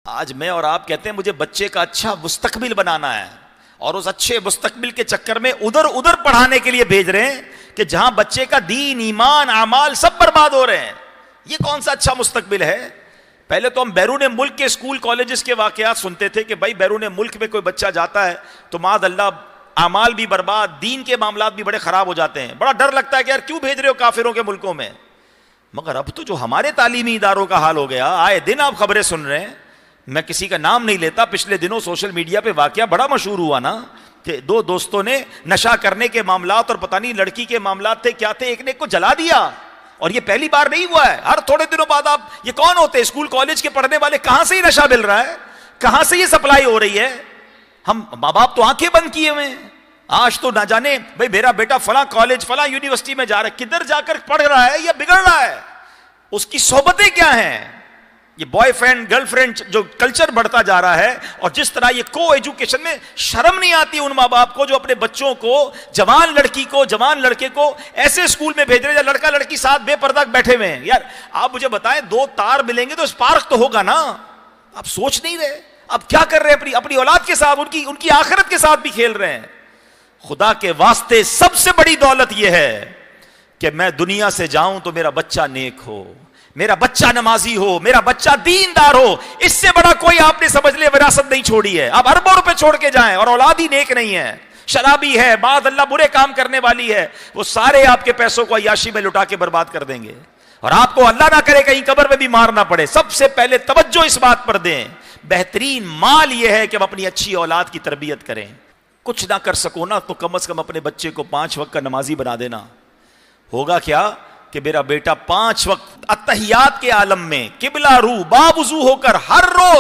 آج میں اور آپ کہتے ہیں مجھے بچے کا اچھا مستقبل بنانا ہے، اور اس اچھے مستقبل کے چکر میں ادھر پڑھانے کے لیے بھیج رہے ہیں کہ جہاں بچے کا دین، ایمان، اعمال سب برباد ہو رہے ہیں. یہ کون سا اچھا مستقبل ہے؟ پہلے تو ہم بیرون ملک کے اسکول کالجز کے واقعات سنتے تھے کہ بھائی بیرون ملک میں کوئی بچہ جاتا ہے تو معاذ اللہ اعمال بھی برباد، دین کے معاملات بھی بڑے خراب ہو جاتے ہیں. بڑا ڈر لگتا ہے کہ یار کیوں بھیج رہے ہو کافروں کے ملکوں میں. مگر اب تو جو ہمارے تعلیمی اداروں کا حال ہو گیا، آئے دن آپ خبریں سن رہے ہیں. میں کسی کا نام نہیں لیتا، پچھلے دنوں سوشل میڈیا پہ واقعہ بڑا مشہور ہوا نا کہ دو دوستوں نے نشہ کرنے کے معاملات اور پتہ نہیں لڑکی کے معاملات تھے کیا تھے، ایک نے ایک کو جلا دیا. اور یہ پہلی بار نہیں ہوا ہے، ہر تھوڑے دنوں بعد آپ یہ کون ہوتے ہیں اسکول کالج کے پڑھنے والے، کہاں سے یہ نشہ مل رہا ہے، کہاں سے یہ سپلائی ہو رہی ہے. ہم ماں باپ تو آنکھیں بند کیے ہوئے ہیں. آج تو نہ جانے بھائی میرا بیٹا فلاں کالج فلاں یونیورسٹی میں جا رہا ہے، کدھر جا کر پڑھ رہا ہے یا بگڑ رہا ہے، اس کی صحبتیں کیا ہیں. یہ بوائے فرینڈ گرل فرینڈ جو کلچر بڑھتا جا رہا ہے، اور جس طرح یہ کو ایجوکیشن میں شرم نہیں آتی ان ماں باپ کو جو اپنے بچوں کو، جوان لڑکی کو جوان لڑکے کو ایسے اسکول میں بھیج رہے ہیں لڑکا لڑکی ساتھ بے پردہ بیٹھے ہوئے ہیں. یار آپ مجھے بتائیں، دو تار ملیں گے تو اسپارک تو ہوگا نا. آپ سوچ نہیں رہے آپ کیا کر رہے ہیں اپنی اولاد کے ساتھ، ان کی آخرت کے ساتھ بھی کھیل رہے ہیں. خدا کے واسطے سب سے بڑی دولت یہ ہے کہ میں دنیا سے جاؤں تو میرا بچہ نیک ہو، میرا بچہ نمازی ہو، میرا بچہ دیندار ہو. اس سے بڑا کوئی آپ نے سمجھ لے وراثت نہیں چھوڑی ہے. آپ اربوں روپے چھوڑ کے جائیں اور اولاد ہی نیک نہیں ہے، شرابی ہے، بعد اللہ برے کام کرنے والی ہے، وہ سارے آپ کے پیسوں کو عیاشی میں لٹا کے برباد کر دیں گے. اور آپ کو اللہ نہ کرے کہیں قبر میں بھی مارنا پڑے. سب سے پہلے توجہ اس بات پر دیں، بہترین مال یہ ہے کہ ہم اپنی اچھی اولاد کی تربیت کریں. کچھ نہ کر سکو نا تو کم از کم اپنے بچے کو 5 وقت کا نمازی بنا دینا. ہوگا کیا کہ میرا بیٹا 5 وقت اتحیات کے عالم میں قبلہ رو باوضو ہو کر ہر روز